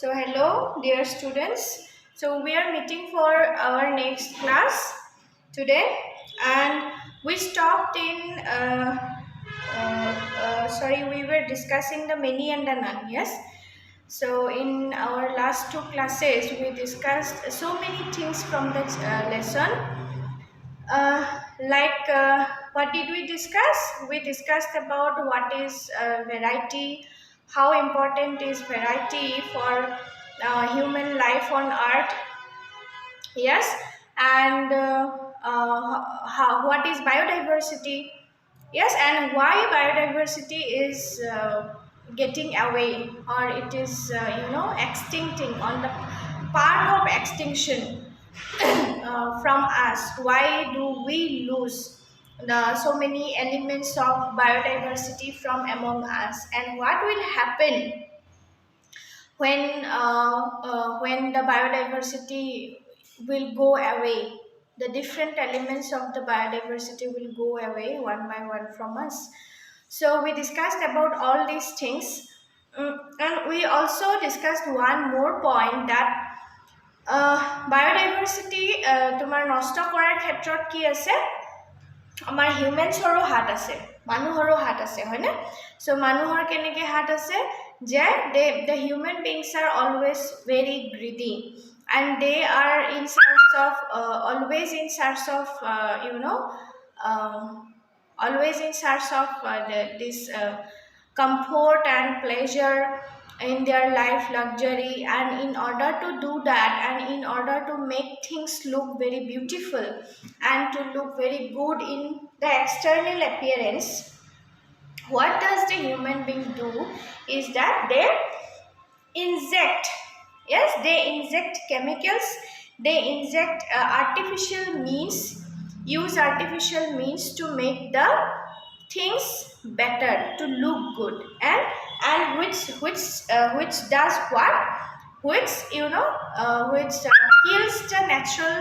So hello dear students. So we are meeting for our next class today, and we stopped in we were discussing the many and the none. Yes. So in our last two classes we discussed so many things from the lesson. What did we discuss? We discussed about what is variety, how important is variety for human life on earth. Yes. And what is biodiversity. Yes, and why biodiversity is getting away, or it is extincting on the part of extinction from us. Why do we lose so many elements of biodiversity from among us, and what will happen when the biodiversity will go away? The different elements of the biodiversity will go away one by one from us. So we discussed about all these things. And we also discussed one more point that biodiversity তোমাৰ নষ্ট কৰাৰ ক্ষেত্ৰত কি আছে, আমাৰ হিউমেনছৰো হাত আছে, মানুহৰো হাত আছে, হয়নে? সো মানুহৰ কেনেকৈ হাত আছে যে the human beings are always very greedy, and they are in search of always in search of uh, always in search of this comfort and pleasure in their life, luxury. And in order to do that, and in order to make things look very beautiful and to look very good in the external appearance, what does the human being do is that they inject, yes, they inject chemicals, they inject artificial means, use artificial means to make the things better, to look good, and which does what, which kills the natural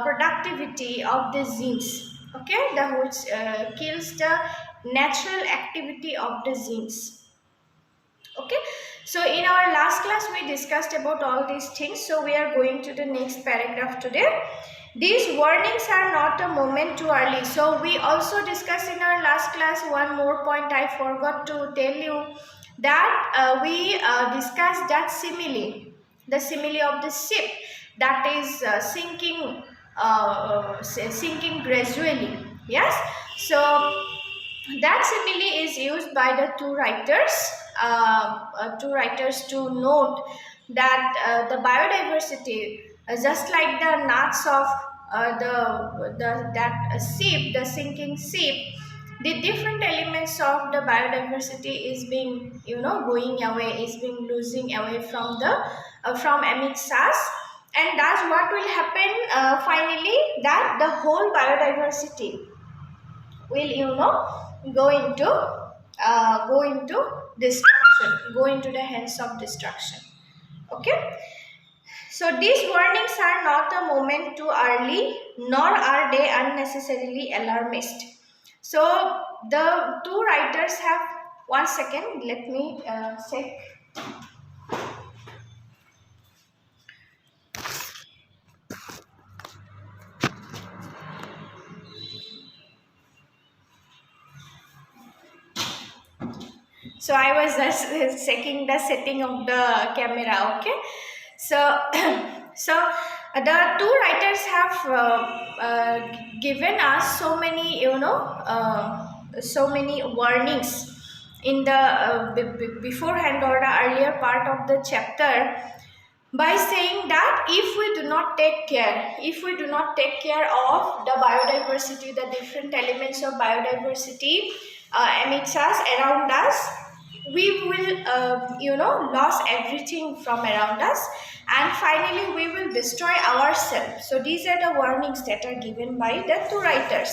productivity of the genes. Okay, the which kills the natural activity of the genes. Okay, so in our last class we discussed about all these things. So we are going to the next paragraph today. These warnings are not a moment too early. So we also discussed in our last class one more point. I forgot to tell you that we discussed that simile, the simile of the ship that is sinking gradually. Yes. So that simile is used by the two writers to note that the biodiversity, just like the nuts of that ship, the sinking ship, the different elements of the biodiversity is being going away, is being losing away from the from amidst us. And that's what will happen finally, that the whole biodiversity will go into destruction, go into the hands of destruction. Okay, so these warnings are not a moment too early, nor are they unnecessarily alarmist. So the two writers have, one second, let me check. So I was just checking the setting of the camera. Okay, so so the two writers have given us so many so many warnings in the beforehand, or the earlier part of the chapter, by saying that if we do not take care, if we do not take care of the biodiversity, the different elements of biodiversity amidst us, around us, we will lose everything from around us, and finally we will destroy ourselves. So these are the warnings that are given by the two writers.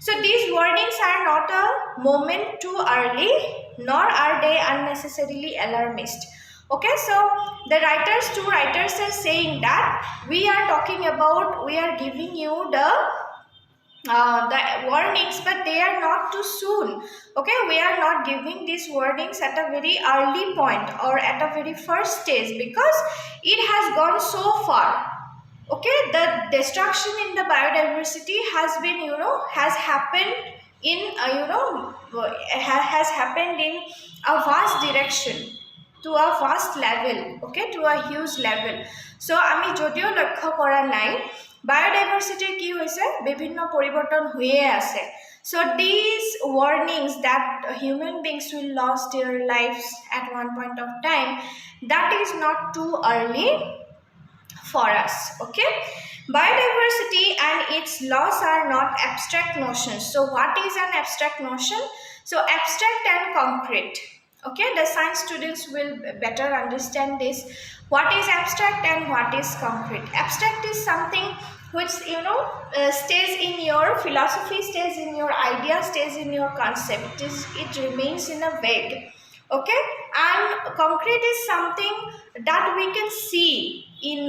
So these warnings are not a moment too early, nor are they unnecessarily alarmist. Okay, so the two writers are saying that we are talking about, we are giving you the warnings, but they are not too soon. Okay, we are not giving these warnings at a very early point or at a very first stage, because it has gone so far. Okay, the destruction in the biodiversity has been, has happened in, has happened in a vast direction, to a vast level, okay, to a huge level. So আমি যদিও লক্ষ্য কৰা নাই বায়োডাইভাৰ্চিটিৰ কি হৈছে বিভিন্ন পৰিৱৰ্তন হৈয়ে আছে. So these warnings that human beings will lose their lives at one point of time, that is not too early for us. Okay, biodiversity and its loss are not abstract notions. So what is an abstract notion? So abstract and concrete. Okay, the science students will better understand this. What is abstract and what is concrete? Abstract is something which, stays in your philosophy, stays in your idea, stays in your concept. It remains in a vague. Okay, and concrete is something that we can see in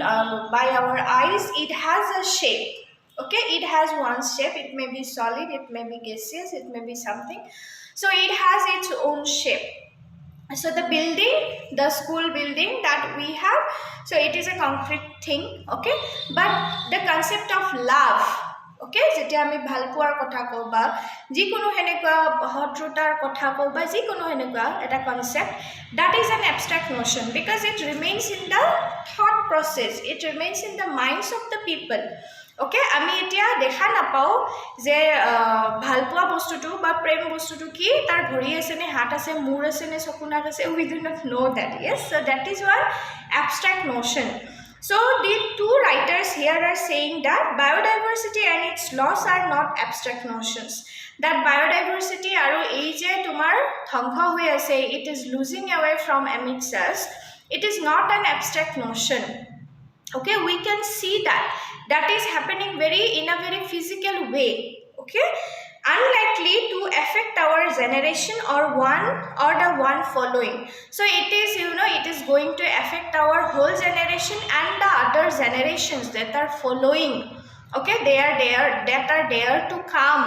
by our eyes. It has a shape. Okay, it has one shape. It may be solid, it may be gaseous, it may be something. So it has its own shape. So the building, the school building that we have, so it is a concrete thing. Okay, but the concept of love, okay, যেতিয়া আমি ভাল পোৱাৰ কথা কওঁ বা যিকোনো হেনেকুৱা ভদ্ৰতাৰ কথা কওঁ বা যিকোনো হেনেকুৱা এটা concept, that is an abstract notion, because it remains in the thought process, it remains in the minds of the people. Okay, আমি এতিয়া দেখা নাপাও যে ভালপোৱা বস্তুটো বা প্ৰেম বস্তুটো কি, তাৰ ভৰি আছে নে হাত আছে, মূৰ আছে নে চকুনাক আছে, we do not know that. Yes, so that is one abstract notion. So the two writers here are saying that biodiversity and its loss are not abstract notions. That biodiversity aru ei je tumar dhongsa hoi ase, it is losing away from amidst us, it is not an abstract notion. Okay, we can see that is happening in a very physical way. Okay, unlikely to affect our generation or the one following. So it is, it is going to affect our whole generation and the other generations that are following. Okay, that are there to come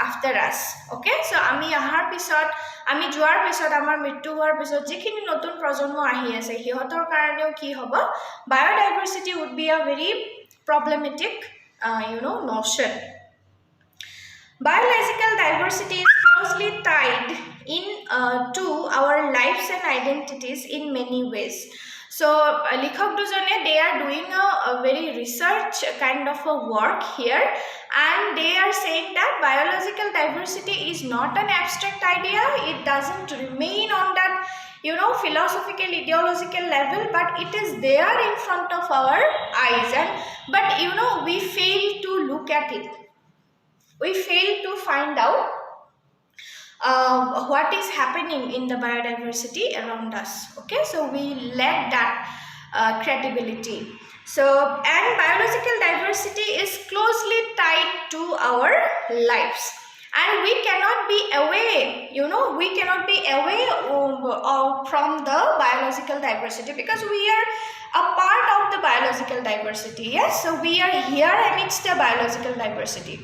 after us. Okay, so আমি আহাৰ পিছত, আমি যোৱাৰ পিছত, আমাৰ মৃত্যু হোৱাৰ পিছত যিখিনি নতুন প্ৰজন্ম আহি আছে সিহঁতৰ কাৰণেও কি হ'ব, biodiversity would be a very problematic notion. Biological diversity is closely tied in to our lives and identities in many ways. So likhok dujone, they are doing a very research kind of a work here, and they are saying that biological diversity is not an abstract idea. It doesn't remain on that philosophical, ideological level, but it is there in front of our eyes, but we fail to look at it. We fail to find out what is happening in the biodiversity around us. Okay, so we lack that credibility. So, and biological diversity is closely tied to our lives, and we cannot be away, we cannot be away from the biological diversity, because we are a part of the biological diversity. Yes, so we are here amidst the biological diversity.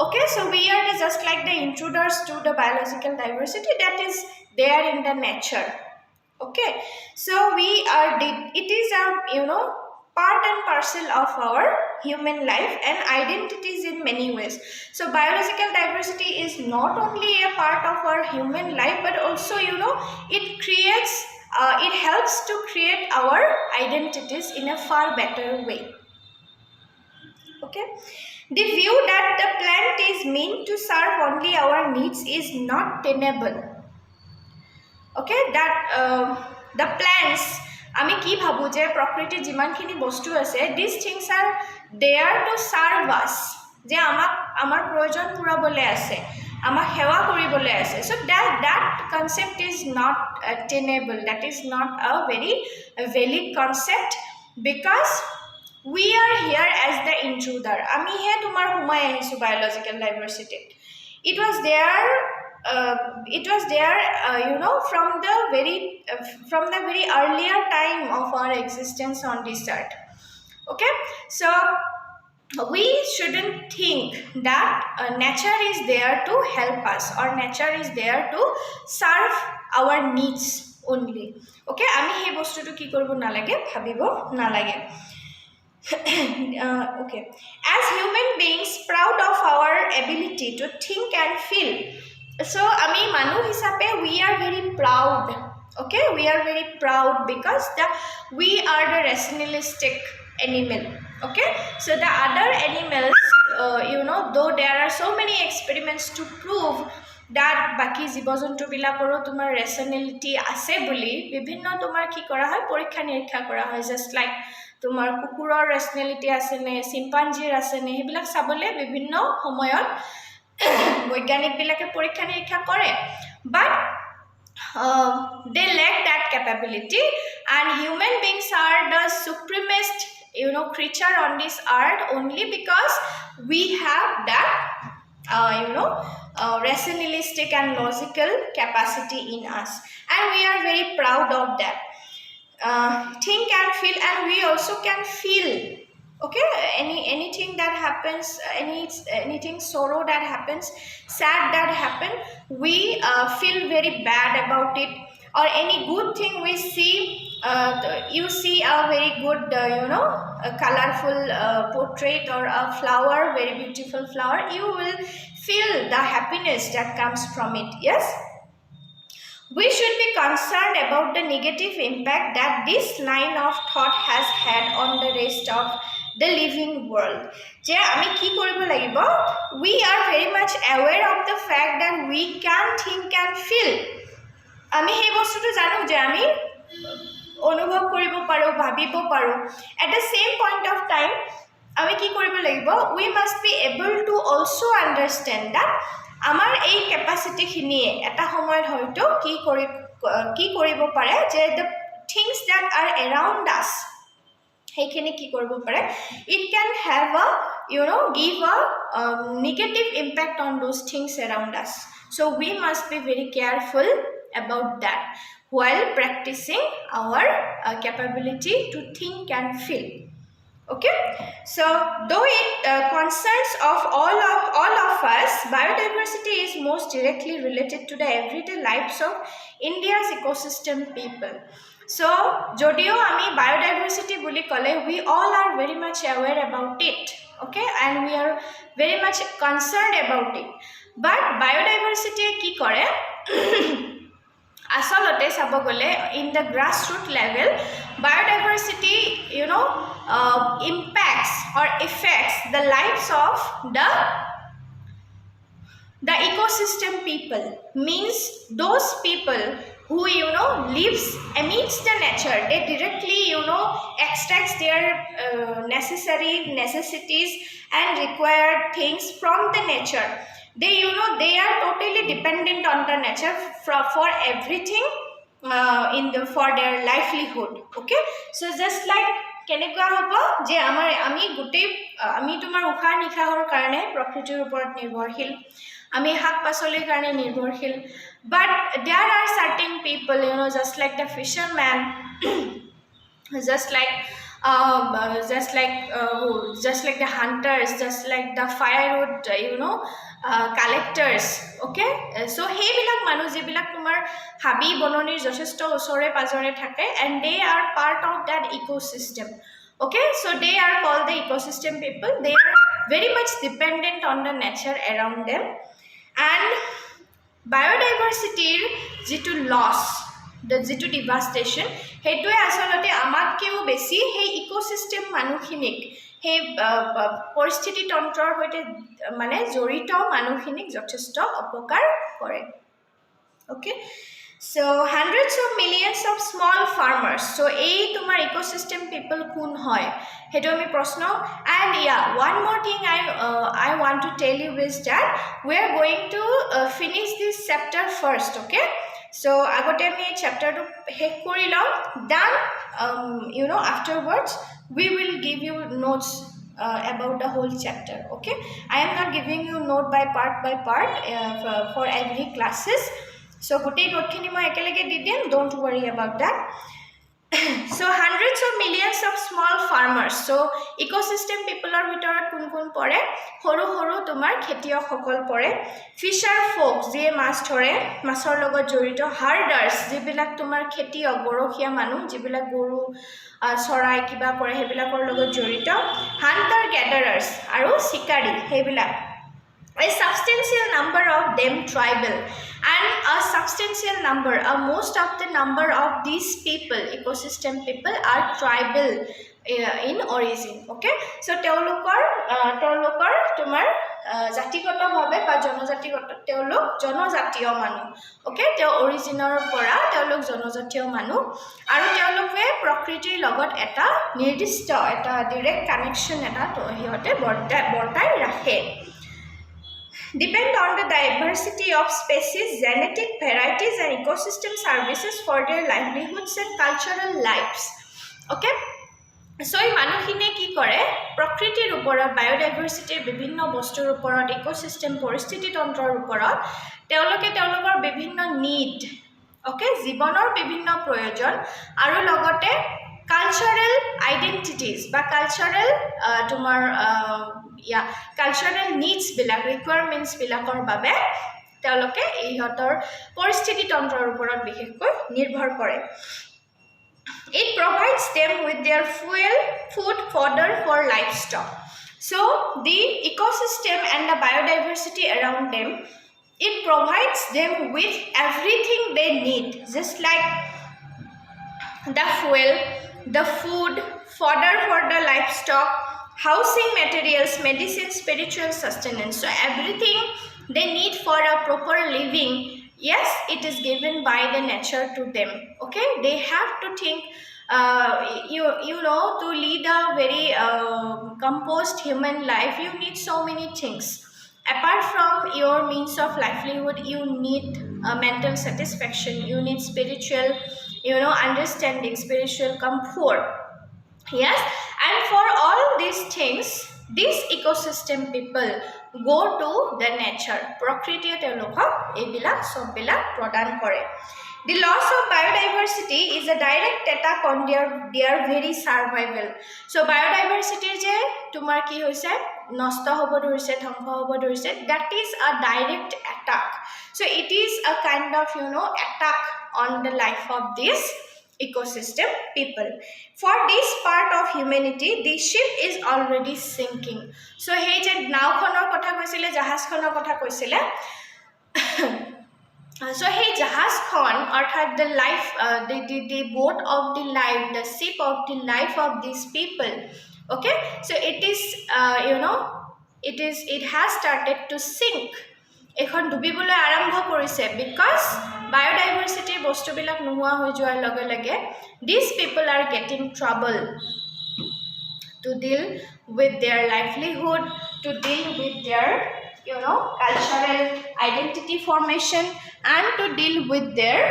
Okay, so we are just like the intruders to the biological diversity that is there in the nature. Okay, so we are it is a part and parcel of our human life and identities in many ways. So biological diversity is not only a part of our human life, but also it creates it helps to create our identities in a far better way. Okay, the view that the plant is meant to serve only our needs is not tenable. Okay, that the plants, আমি কি ভাবো যে প্ৰকৃতিৰ যিমানখিনি বস্তু আছে, these things are there to serve us, যে আমাৰ প্ৰয়োজন পূৰাবলৈ আছে, আমাক সেৱা কৰিবলৈ আছে. So that concept is not tenable, that is not a very valid concept, because we are here as the intruder. আমি হে তোমাৰ সোমাই আহিছো biological diversity. It was there from the very earlier time of our existence on this earth. Okay, so we shouldn't think that nature is there to help us or nature is there to serve our needs only. Okay, আমি সেই বস্তুটো কি কৰিব নালাগে, ভাবিব নালাগে। Okay, as human beings proud of our ability to think and feel, so ami manu hisabe we are very proud. Okay, we are very proud because we are the rationalistic animal. Okay, so the other animals, though there are so many experiments to prove that baki জীৱ-জন্তু বিলাকৰো তোমাৰ rationality আছে বুলি বিভিন্ন তোমাৰ কি কৰা হয় পৰীক্ষা নিৰীক্ষা কৰা হয়, just like তোমাৰ কুকুৰৰ rationality আছে নে চিম্পাঞ্জিৰ আছে নে সেইবিলাক চাবলে বিভিন্ন সময়ত বৈজ্ঞানিক বিলাকে পৰীক্ষা নিৰীক্ষা কৰে, but they lack that capability, and human beings are the supremest creature on this earth only because we have that rationalistic and logical capacity in us, and we are very proud of that. Think and feel, and we also can feel. Okay, anything that happens, anything sorrow that happens, sad that happen, we feel very bad about it, or any good thing we see, you see a very good a colorful portrait or a flower, very beautiful flower, you will feel the happiness that comes from it. Yes, we should be concerned about the negative impact that this line of thought has had on the rest of the living world. Je ami ki koribo lagibo, we are very much aware of the fact that we can think and feel. Ami hei bostu to janu je ami অনুভৱ কৰিব পাৰো, ভাবিব পাৰো। At the same point of time আমি কি কৰিব লাগিব, we must be able to also understand that আমাৰ এই capacity খিনিয়ে এটা সময়ত হয়তো কি কৰিব পাৰে যে the things that are around us সেইখিনি কি কৰিব পাৰে, it can have a give a negative impact on those things around us. So we must be very careful about that while practicing our capability to think and feel. Okay, so though it concerns of all of us, biodiversity is most directly related to the everyday lives of India's ecosystem people. So jodio ami biodiversity boli kole, we all are very much aware about it. Okay, and we are very much concerned about it, but biodiversity ki kore asalote sabo gole in the grassroots level, biodiversity impacts or affects the lives of the ecosystem people, means those people who lives amidst the nature, they directly extracts their necessities and required things from the nature. They they are totally dependent on the nature for everything for their livelihood. Okay, so just like কেনেকুৱা হ'ব যে আমি গোটেই আমি তোমাৰ উশাহ নিশাহৰ কাৰণে প্ৰকৃতিৰ ওপৰত নিৰ্ভৰশীল, আমি শাক পাচলিৰ কাৰণে নিৰ্ভৰশীল, but there are certain people just like the fisherman just like the hunters, just like the firewood collectors. Okay, so heibilak manu jebilak tumar habi bononir jochesto usore pajore thake, and they are part of that ecosystem. Okay, so they are called the ecosystem people. They are very much dependent on the nature around them, and biodiversity jitu loss, the jitu devastation, heitue asolate amakkeও বেছি সেই ecosystem মানুহখিনিক সেই পৰিস্থিতি তন্ত্ৰৰ হৈতে মানে জড়িত মানুহখিনিক যথেষ্ট অপকাৰ কৰে। Okay, so hundreds of millions of small farmers, so এই তোমাৰ ইকোসিস্টেম পিপল কোন হয় হেটো আমি প্ৰশ্ন। And yeah, one more thing I want to tell you is that we are going to finish this chapter first. Okay, so agote ami chapter to hek kori lom, then afterwards we will give you notes about the whole chapter. Okay, I am not giving you note by part for every classes, so gotei note khini moi ekelege di dim, don't worry about that. So hundreds of millions of small farmers. So ecosystem people are ভিতৰত কোন কোন পৰে সৰু সৰু তোমাৰ খেতিয়ক সকল পৰে ফিশাৰ ফোকস যিয়ে মাছ ধৰে মাছৰ লগত জড়িত হাৰ্ডাৰ্স যিবিলাক তোমাৰ খেতিয়ক গৰখীয়া মানুহ যিবিলাক গৰু চৰাই কিবা কৰে সেইবিলাকৰ লগত জড়িত হান্টাৰ গ্যাদাৰাৰ্স আৰু শিকাৰী সেইবিলাক a substantial number of them tribal and a substantial number most of the number of these people ecosystem people are tribal in origin okay so teolokor tumar জাতিগতভাৱে বা জনজাতিগত তেওঁলোক জনজাতীয় মানুহ ওকে তেওঁ অৰিজিনৰ পৰা তেওঁলোক জনজাতীয় মানুহ আৰু তেওঁলোকে প্ৰকৃতিৰ লগত এটা নিৰ্দিষ্ট এটা ডাইৰেক্ট কানেকশ্যন এটা হিহঁতে বৰ্তাই ৰাখে depend on the diversity of species, genetic varieties and ecosystem services for their livelihoods and cultural lives. Okay? So, এই মানুহখিনে কি কৰে প্ৰকৃতিৰ ওপৰত বায়োডাইভাৰ্সিটিৰ বিভিন্ন বস্তুৰ ওপৰত ইকোসিস্টেম পৰিস্থিতি তন্ত্ৰৰ ওপৰত তেওঁলোকে তেওঁলোকৰ বিভিন্ন নিড ওকে জীৱনৰ বিভিন্ন প্ৰয়োজন আৰু লগতে কালচাৰেল আইডেন্টিটিজ বা কালচাৰেল তোমাৰ কালচাৰেল নিডছ বিলাক ৰিকুৱাৰমেণ্টছ বিলাকৰ বাবে তেওঁলোকে ইহঁতৰ পৰিস্থিতি তন্ত্ৰৰ ওপৰত বিশেষকৈ নিৰ্ভৰ কৰে It provides them with their food fodder for livestock. So the ecosystem and the biodiversity around them, it provides them with everything they need, just like the fuel, the food, fodder for the livestock, housing materials, medicine, spiritual sustenance. So everything they need for a proper living, yes, it is given by the nature to them. Okay, they have to think you know to lead a very composed human life you need so many things apart from your means of livelihood you need mental satisfaction you need spiritual understanding spiritual comfort yes and for all these things these ecosystem people go to the nature prakritiye telokok ebila sobbila prodan kore The loss of biodiversity is a direct attack on their very survival. So biodiversity je tumar ki hoise nosto hobo dorise dhongko hobo dorise that is a direct attack. So it is a kind of attack on the life of this ecosystem people. For this part of humanity the ship is already sinking. So hey je naw khonor kotha koisile jahaz khonor kotha koisile So hey jahaz khan arthat the life the boat of the life the ship of the life of these people okay so it is it has started to sink এখন ডুবিবলৈ আৰম্ভ কৰিছে because biodiversity বস্তুবিলাক নোহোৱা হৈ যোৱাৰ লগে লগে these people are getting trouble to deal with their livelihood to deal with their cultural identity formation and to deal with their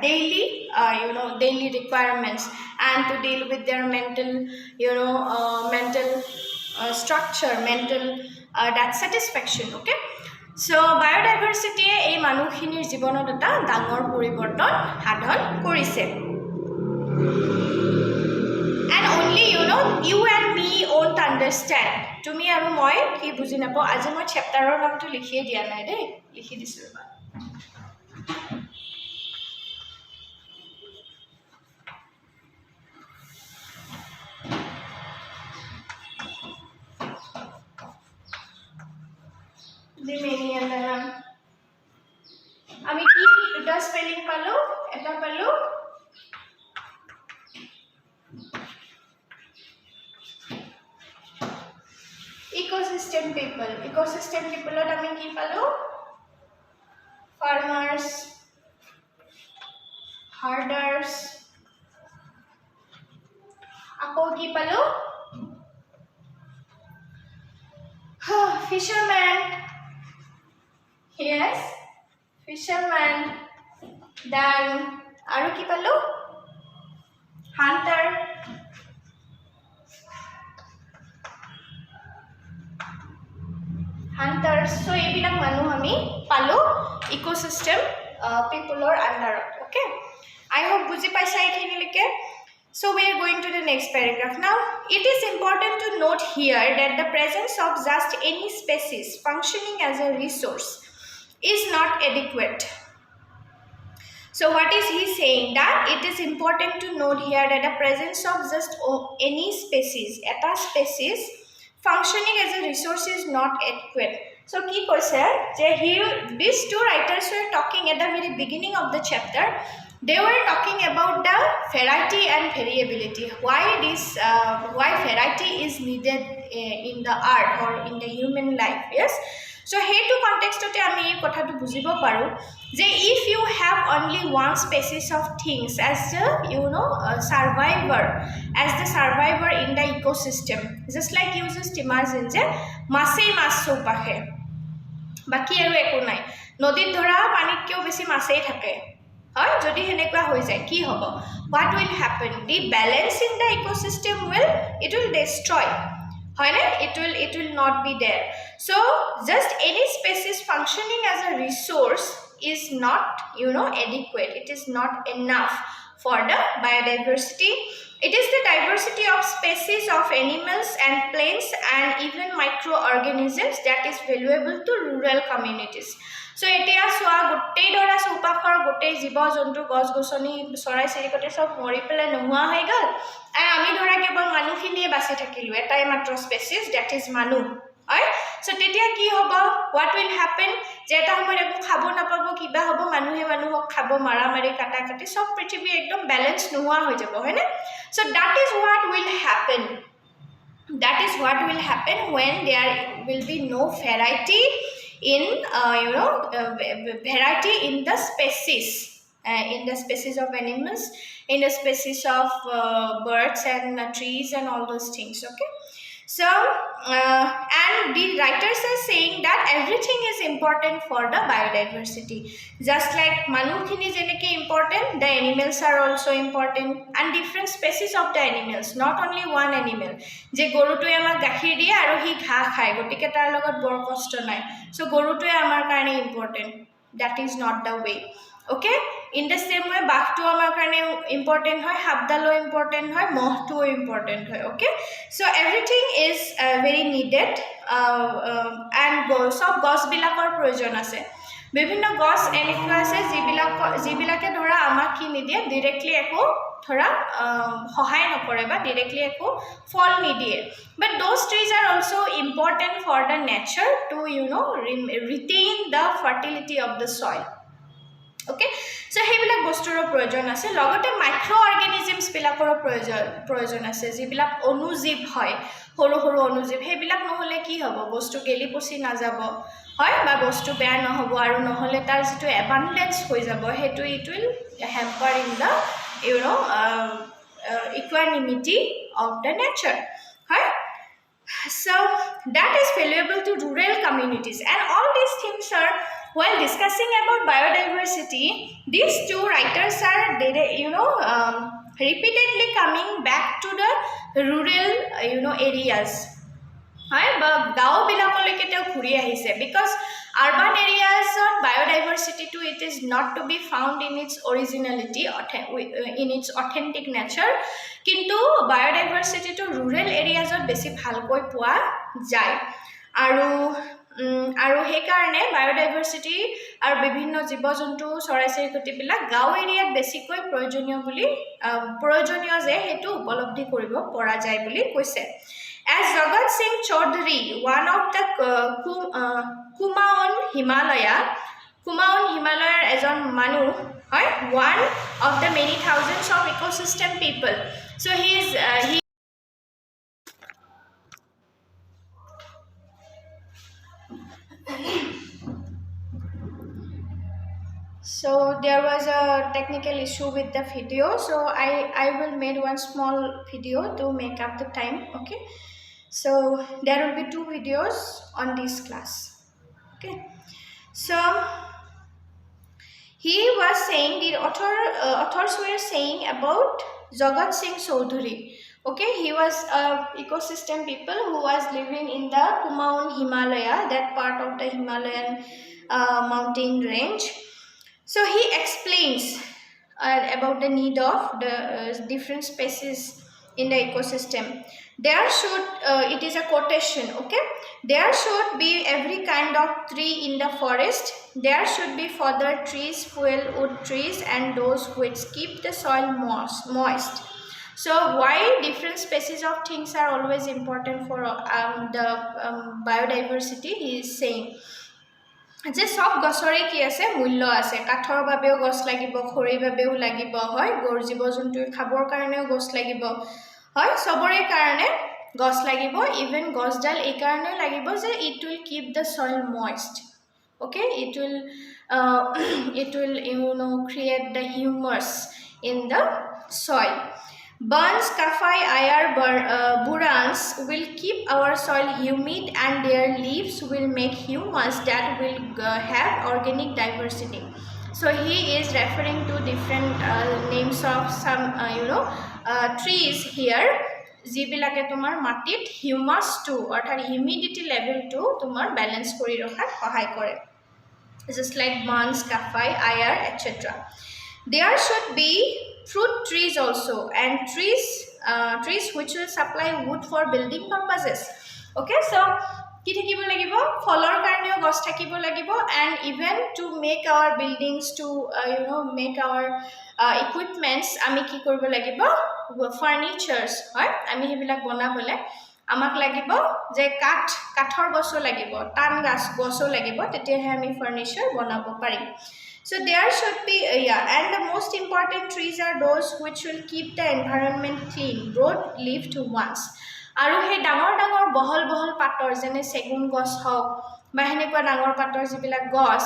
daily daily requirements and to deal with their mental structure mental that satisfaction okay so biodiversity ei manukhinir jibonot eta dangor poriborton hadon korise and only you and me won't understand tumi aru moi ki buji napo aji moi chapter or naam to likhiye dia nai de likhi disu ba the many and ami ki duta spelling palo eta palo ecosystem people ot ami ki palo farmers herders apo ki palo fisherman yes fisherman then aru ki palo hunter hunters so ebilak manu ami palo ecosystem people or under. Okay, I hope buji paisa ekhinileke. So we are going to the next paragraph now. It is important to note here that the presence of just any species functioning as a resource is not adequate. So what is he saying? That it is important to note here that the presence of just any species, eta species functioning as a resource is not adequate. So ki koise je here these two writers were talking at the very beginning of the chapter. They were talking about the variety and variability. Why variety is needed in the art or in the human life. Yes. So hetu contextote ami ei kotha to bujibo paru je if you have only one species of things as the survivor in the ecosystem, just like you just imagine je masei mas chopakhe baki aru eku nai nodit dhora panit keo beshi masei thake হয় যদি হেনেকুৱা হৈ যায় কি হ'ব what will happen the balance in the ecosystem will destroy হয় না it will not be there. So just any species functioning as a resource is not adequate. It is not enough for the biodiversity. It is the diversity of species of animals and plants and even microorganisms that is valuable to rural communities. So etia soa gottei dora sopakhor gottei jibo jontu gos gosoni sorai serikote sob mori pele nohua hoy gal and ami dhora kebol manu khiniye bachi thakilu etai matro species that is manu. Right? So tetia ki hobo what will happen je eta homoy eku khabo napabo kiba hobo manuhe manuhok khabo mara mari kata kati sob prithibi ekdom balance nohua hoy jabo hoy na. So that is what will happen. That is what will happen when there will be no variety in variety in the species, in the species of animals, in the species of birds and trees and all those things. Okay, so and the writers are saying that everything is important for the biodiversity. Just like manu khini jeneke important, the animals are also important and different species of the animals, not only one animal. Je goru tu amar gakhir diye aru hi gha khai gotike tar logot bor kosto nai, so goru tu amar karone important. That is not the way. Okay, in the same way bak to amar karone important hoy, habdalo important hoy, moh to important hoy. Okay, so everything is very needed and sob gos bilakor proyojon ase. বিভিন্ন গছ এনেকুৱা আছে যিবিলাকে ধৰা আমাক কি নিদিয়ে directly একো ধৰা সহায় নকৰে বা ডাইৰেক্টলি একো ফল নিদিয়ে, but those trees are also important for the nature to retain the fertility of the soil. Okay, so hebilak bosturo proyojon ase, logote microorganisms bilakoro proyojon ase jibilak onujib hoy, horu horu onujib hebilak nohole ki hobo bostu geli posi na jabo hoy ba bostu bear no hobo aru nohole tar jitu abundance hoi jabo hetu it will hamper in the equanimity of the nature. Hoy, so that is valuable to rural communities and all these things are. While discussing about biodiversity, these two writers are repeatedly coming back to the rural areas. গাঁও বিলাকলৈকে তেওঁ ঘূৰি আহিছে because urban areas biodiversity to it is not to be found in its originality in its authentic nature, কিন্তু biodiversity to rural areas বেছি ভালকৈ পোৱা যায় আৰু সেইকাৰণে বায়োডাইভাৰ্চিটি আৰু বিভিন্ন জীৱ জন্তু চৰাই চিৰিকটিবিলাক গাঁও এৰিয়াত বেছিকৈ প্ৰয়োজনীয় যে সেইটো উপলব্ধি কৰিব পৰা যায় বুলি কৈছে. As Jagat Singh Chaudhary, one of the Kumaon Himalaya এজন মানুহ হয়, one of the many thousands of ecosystem people. So he So there was a technical issue with the video, so I will make one small video to make up the time. Okay, so there will be 2 videos on this class. Okay, so he was saying, the authors were saying about Jagat Singh Chaudhary. Okay, he was a ecosystem people who was living in the Kumaon Himalaya, that part of the Himalayan mountain range. So he explains about the need of the different species in the ecosystem. There should, it is a quotation, okay? There should be every kind of tree in the forest. There should be fodder trees, fuel wood trees, and those which keep the soil moist. So why different species of things are always important for the biodiversity, he is saying. যে সব গছৰে কি আছে মূল্য আছে কাঠৰ বাবেও গছ লাগিব খৰিৰ বাবেও লাগিব হয় গৰ জীৱ জন্তু খাবৰ কাৰণেও গছ লাগিব হয় সবৰে কাৰণে গছ লাগিব ইভেন গছডাল এই কাৰণে লাগিব যে it will keep the soil moist okay it will create the humus in the soil. Burns, Kafai, Ayar, Burans will keep our soil humid and their leaves will make humus that will have organic diversity. So he is referring to different names of some trees here. যিবিলাকে তোমাৰ মাটিত humus two অৰ্থাৎ humidity লেভেলটো তোমাৰ balance কৰি ৰখাত সহায় কৰে just like Burns, Kafai, Ayar, etc. There should be fruit trees also and trees which will supply wood for building purposes. Okay, so কি থাকিব লাগিব ফলৰ কাৰণেও গছ থাকিব লাগিব and even to make our buildings to make our equipments আমি কি কৰিব লাগিব furnitures হয় আমি হেবিলাক বনাবলে আমাক লাগিব যে কাঠৰ গছও লাগিব টান গছও লাগিব তেতিয়াহে আমি ফাৰ্নিচাৰ বনাব পাৰিম so there should be and the most important trees are those which will keep the environment clean broad leaved ones আৰু হে ডাঙৰ ডাঙৰ বহল পাতৰ যেনে সেগুন গছ হওক বা হেনেকুৱা ডাঙৰ পাতৰ যিবিলাক গছ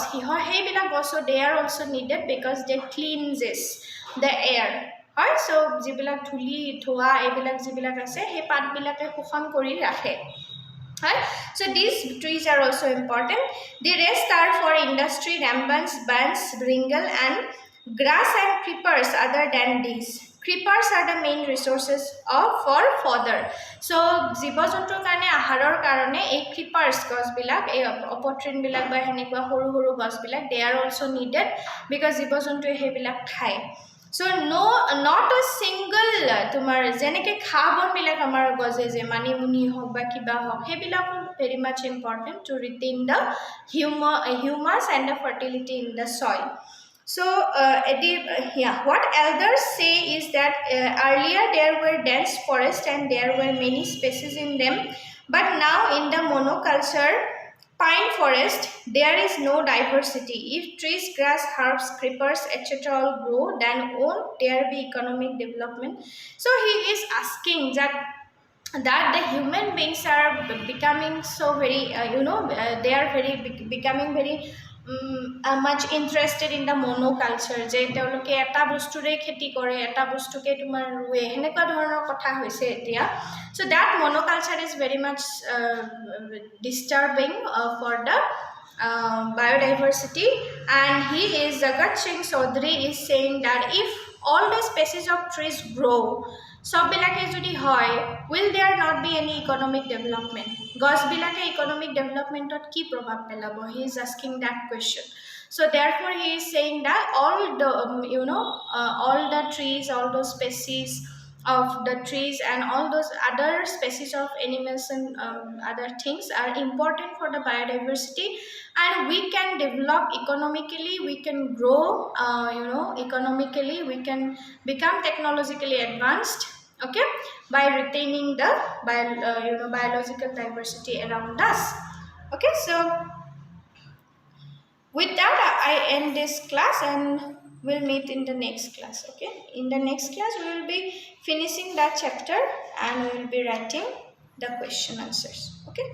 সেইবিলাক গছও they are also needed because they cleanses the air হয় so যিবিলাক ধুলি ধোৱা এইবিলাক যিবিলাক আছে হে পাতবিলাকে শোষণ কৰি ৰাখে হয় so these trees are also important the rest are for industry rambuns buns bringle and grass and creepers other than these creepers are the main resources for fodder so জীৱ জন্তুৰ কাৰণে আহাৰৰ কাৰণে এই creepers গছবিলাক এই অপট্ৰিন বিলাক বা হেনেকুৱা সৰু সৰু গছবিলাক they are also needed because জীৱ জন্তুৱে হেবিলাক খায় so not a single tumar jeneke khabon bilak amar goje je mani muni hok ba kiba hok hebilak very much important to retain the humus and the fertility in the soil so what elders say is that earlier there were dense forest and there were many species in them but now in the monoculture pine forest there is no diversity if trees grass herbs creepers etc all grow then won't there be economic development so he is asking that the human beings are becoming so very they are becoming very much interested in the monoculture je teoloke eta bosture kheti kore eta bostuke tumar ruwe henekwa dhoroner kotha hoise etia so that monoculture is very much disturbing for the biodiversity and he is Jagat Singh Chaudhary is saying that if all the species of trees grow সব বিলাকে যদি হয় will there not be any economic development গছ বিলাকে economic developmentত কি প্ৰভাৱ পেলাব he is asking that question so therefore he is saying that all the all the trees all those species of the trees and all those other species of animals and other things are important for the biodiversity and we can develop economically we can grow economically we can become technologically advanced okay by retaining the biological diversity around us okay so with that I end this class and we'll meet in the next class okay in the next class we will be finishing that chapter and we will be writing the question answers okay